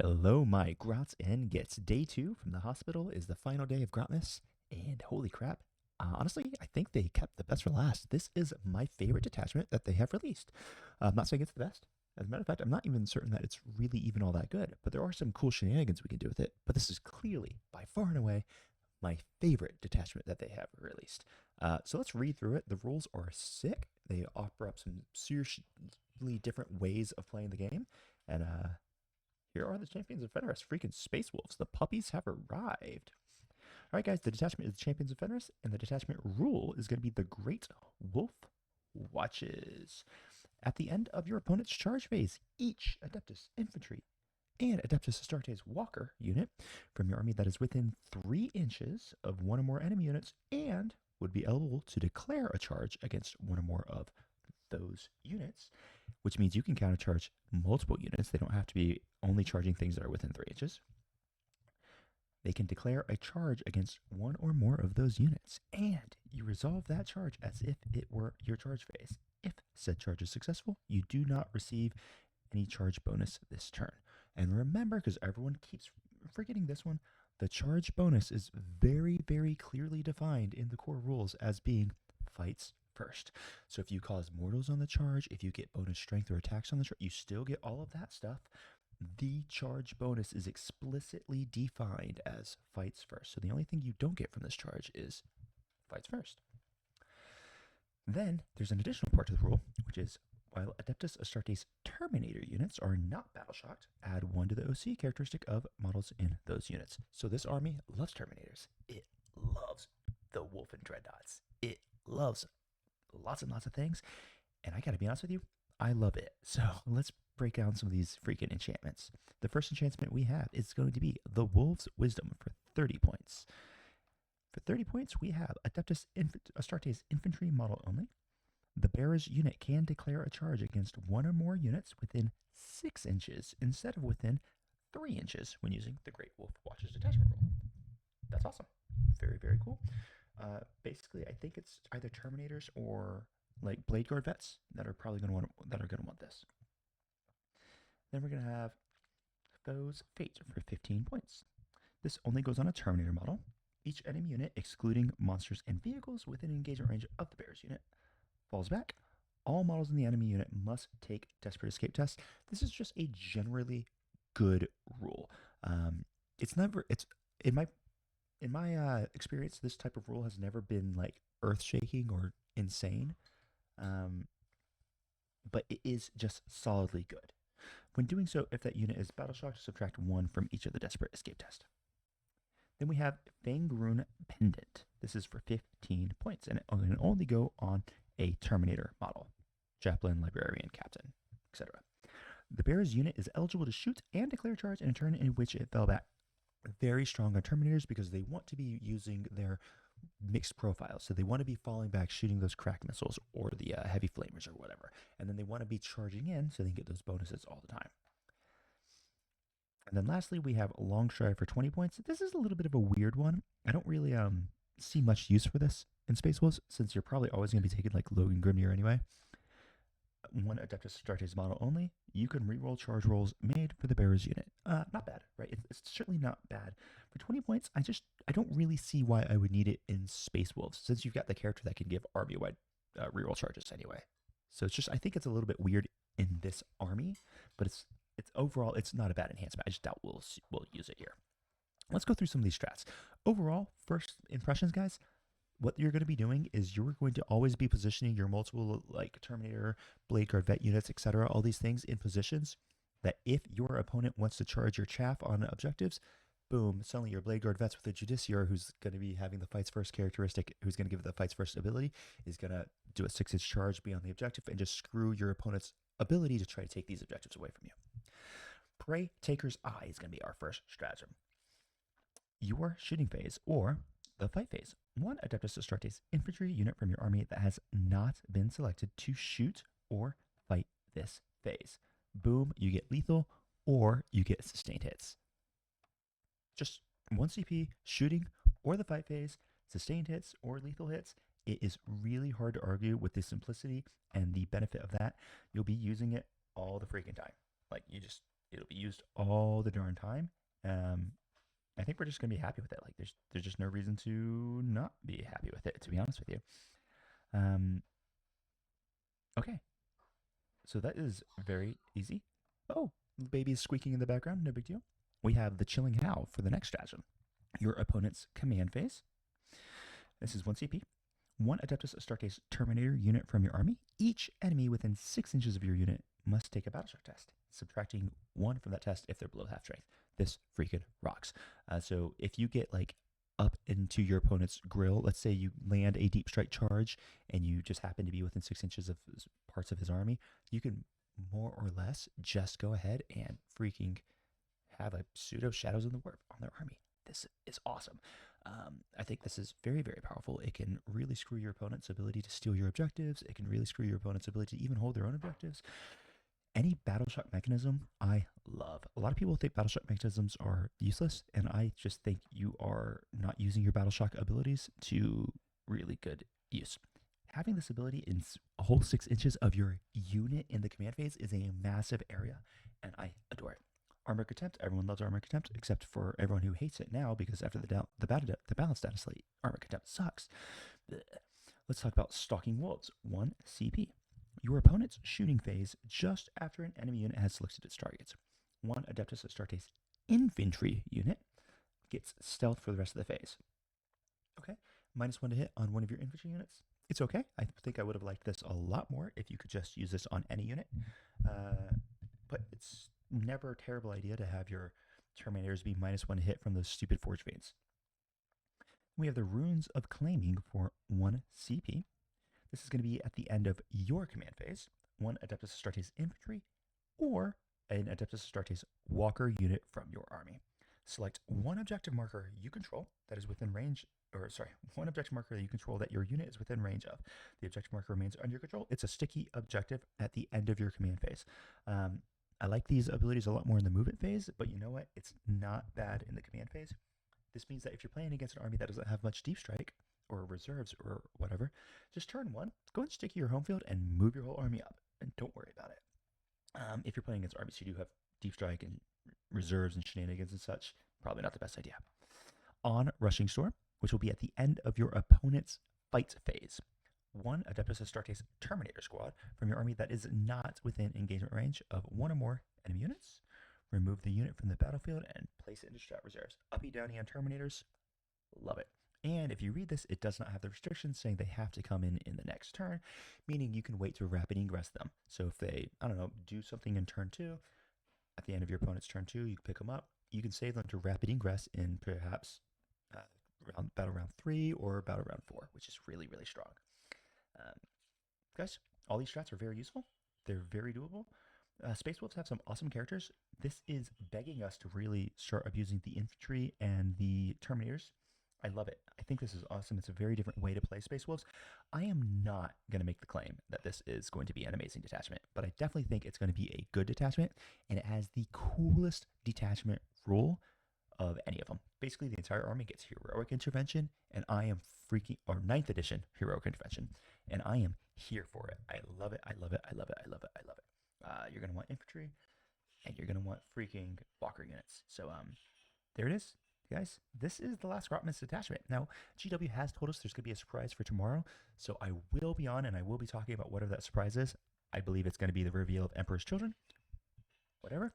Hello, my Grots and Gets. Day 2 from the hospital is the final day of Grotmas, and holy crap. Honestly, I think they kept the best for last. This is my favorite detachment that they have released. I'm not saying it's the best. As a matter of fact, I'm not even certain that it's really even all that good, but there are some cool shenanigans we can do with it. But this is clearly, by far and away, my favorite detachment that they have released. So let's read through it. The rules are sick. They offer up some seriously different ways of playing the game, and here are the champions of Fenris, freaking Space Wolves. The puppies have arrived. All right, guys, the detachment is the champions of Fenris, and the detachment rule is going to be the Great Wolf Watches. At the end of your opponent's charge phase, each Adeptus Infantry and Adeptus Astartes Walker unit from your army that is within 3 inches of one or more enemy units and would be eligible to declare a charge against one or more of those units, which means you can countercharge multiple units. They don't have to be only charging things that are within 3 inches. They can declare a charge against one or more of those units, and you resolve that charge as if it were your charge phase. If said charge is successful, you do not receive any charge bonus this turn. And remember, because everyone keeps forgetting this one, the charge bonus is very, very clearly defined in the core rules as being fights first. So if you cause mortals on the charge, if you get bonus strength or attacks on the charge, you still get all of that stuff. The charge bonus is explicitly defined as fights first. So the only thing you don't get from this charge is fights first. Then there's an additional part to the rule, which is while Adeptus Astartes Terminator units are not battle shocked, add 1 to the OC characteristic of models in those units. So this army loves Terminators. It loves the Wolf and Dreadnoks. It loves lots and lots of things. And I gotta be honest with you, I love it. So let's break down some of these freaking enchantments. The first enchantment we have is going to be the Wolf's Wisdom for 30 points. For 30 points, we have Adeptus Astartes Infantry model only. The bearer's unit can declare a charge against one or more units within 6 inches instead of within 3 inches when using the Great Wolf Watch's detachment rule. That's awesome. Very, very cool. Basically, I think it's either Terminators or like Blade Guard vets that are probably going to want this. Then we're going to have Foe's Fate for 15 points. This only goes on a Terminator model. Each enemy unit, excluding monsters and vehicles within engagement range of the bearer's unit, falls back. All models in the enemy unit must take Desperate Escape tests. This is just a generally good rule. It's never it's in my experience, this type of rule has never been like earth shaking or insane, um, but it is just solidly good. When doing so, if that unit is battle shocked, subtract 1 from each of the Desperate Escape tests. Then we have Fangrune Pendant. This is for 15 points, and it can only go on a Terminator model, Chaplain, Librarian, Captain, etc. The bearer's unit is eligible to shoot and declare charge in a turn in which it fell back. Very strong on Terminators because they want to be using their mixed profiles. So they want to be falling back, shooting those crack missiles or the heavy flamers or whatever. And then they want to be charging in so they can get those bonuses all the time. And then lastly, we have Long Stride for 20 points. This is a little bit of a weird one. I don't really see much use for this in Space Wolves since you're probably always going to be taking like Logan Grimnir anyway. One Adeptus Astartes model only. You can reroll charge rolls made for the bearer's unit. Not bad, right? It's certainly not bad. For 20 points, I don't really see why I would need it in Space Wolves since you've got the character that can give army-wide reroll charges anyway. So I think it's a little bit weird in this army, but it's overall it's not a bad enhancement. I just doubt we'll use it here. Let's go through some of these strats. Overall, first impressions, guys, what you're going to be doing is you're going to always be positioning your multiple like Terminator, Blade Guard vet units, etc., all these things in positions that if your opponent wants to charge your chaff on objectives, boom, suddenly your Blade Guard vets with a Judiciar who's going to be having the fights first characteristic, who's going to give it the fights first ability, is going to do a 6-inch charge beyond the objective and just screw your opponent's ability to try to take these objectives away from you. Prey Taker's Eye is going to be our first stratagem. Your shooting phase or the fight phase. One Adeptus Astartes infantry unit from your army that has not been selected to shoot or fight this phase. Boom, you get lethal or you get sustained hits. Just 1 CP, shooting or the fight phase, sustained hits or lethal hits. It is really hard to argue with the simplicity and the benefit of that. You'll be using it all the freaking time. Like It'll be used all the darn time. Um, I think we're just gonna be happy with it. Like there's just no reason to not be happy with it, to be honest with you. Um, okay, so that is very easy. Oh, the baby is squeaking in the background. No big deal. We have the chilling howl for the next stratagem. Your opponent's command phase. This is 1 CP. One Adeptus Astartes Terminator unit from your army. Each enemy within 6 inches of your unit must take a battleshock test, subtracting 1 from that test if they're below half strength. This freaking rocks. So if you get like up into your opponent's grill, let's say you land a deep strike charge and you just happen to be within 6 inches of parts of his army, you can more or less just go ahead and freaking have a pseudo Shadows in the Warp on their army. This is awesome. I think this is very, very powerful. It can really screw your opponent's ability to steal your objectives. It can really screw your opponent's ability to even hold their own objectives. Any battle shock mechanism, I love. A lot of people think battle shock mechanisms are useless, and I just think you are not using your battle shock abilities to really good use. Having this ability in a whole 6 inches of your unit in the command phase is a massive area, and I adore it. Armor Contempt, everyone loves Armor Contempt, except for everyone who hates it now because after the balance status slate, Armor Contempt sucks. Blech. Let's talk about Stalking Wolves, 1 CP. Your opponent's shooting phase just after an enemy unit has selected its targets. One Adeptus Astartes infantry unit gets stealth for the rest of the phase. Okay, -1 to hit on one of your infantry units. It's okay. I think I would have liked this a lot more if you could just use this on any unit. But it's never a terrible idea to have your Terminators be -1 to hit from those stupid Forge Veins. We have the Runes of Claiming for 1 CP. This is going to be at the end of your command phase. One Adeptus Astartes infantry or an Adeptus Astartes walker unit from your army. Select one objective marker you control that is within range, one objective marker that you control that your unit is within range of. The objective marker remains under your control. It's a sticky objective at the end of your command phase. I like these abilities a lot more in the movement phase, but you know what? It's not bad in the command phase. This means that if you're playing against an army that doesn't have much deep strike, or reserves, or whatever, just turn 1, go and stick your home field and move your whole army up, and don't worry about it. If you're playing against armies who do have deep strike and reserves and shenanigans and such, probably not the best idea. On Rushing Storm, which will be at the end of your opponent's fight phase. One Adeptus Astartes Terminator squad from your army that is not within engagement range of 1 or more enemy units. Remove the unit from the battlefield and place it into strat reserves. Uppy downy on Terminators, love it. And if you read this, it does not have the restrictions saying they have to come in the next turn, meaning you can wait to rapid ingress them. So if they, I don't know, do something in turn 2, at the end of your opponent's turn 2, you can pick them up. You can save them to rapid ingress in perhaps battle round 3 or battle round 4, which is really, really strong. Guys, all these strats are very useful. They're very doable. Space Wolves have some awesome characters. This is begging us to really start abusing the infantry and the Terminators. I love it. I think this is awesome. It's a very different way to play Space Wolves. I am not going to make the claim that this is going to be an amazing detachment, but I definitely think it's going to be a good detachment, and it has the coolest detachment rule of any of them. Basically, the entire army gets Heroic Intervention, and I am freaking, or 9th edition Heroic Intervention, and I am here for it. I love it. I love it. I love it. I love it. I love it. You're going to want infantry, and you're going to want freaking walker units. So, there it is. Guys, this is the last Grotman's detachment. Now, GW has told us there's going to be a surprise for tomorrow, so I will be on and I will be talking about whatever that surprise is. I believe it's going to be the reveal of Emperor's Children. Whatever.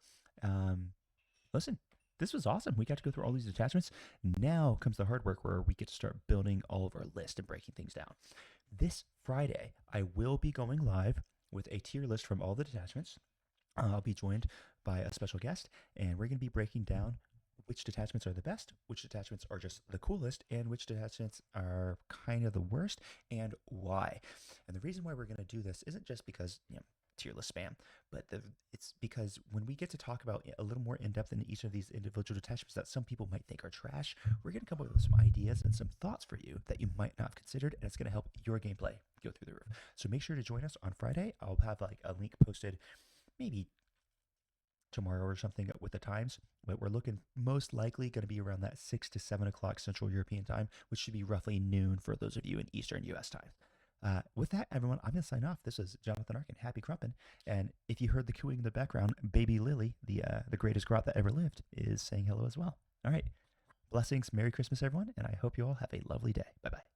Listen, this was awesome. We got to go through all these detachments. Now comes the hard work where we get to start building all of our list and breaking things down. This Friday, I will be going live with a tier list from all the detachments. I'll be joined by a special guest, and we're going to be breaking down which detachments are the best, which detachments are just the coolest, and which detachments are kind of the worst, and why. And the reason why we're going to do this isn't just because, tier list spam, but it's because when we get to talk about a little more in depth in each of these individual detachments that some people might think are trash, we're going to come up with some ideas and some thoughts for you that you might not have considered, and it's going to help your gameplay go through the roof. So make sure to join us on Friday. I'll have like a link posted maybe tomorrow or something with the times, but we're looking most likely going to be around that 6 to 7 o'clock Central European time, which should be roughly noon for those of you in Eastern US time. With that, everyone, I'm going to sign off. This is Jonathan Arkin, Happy Crumpin. And if you heard the cooing in the background, baby Lily, the greatest grot that ever lived, is saying hello as well. All right. Blessings. Merry Christmas, everyone. And I hope you all have a lovely day. Bye bye.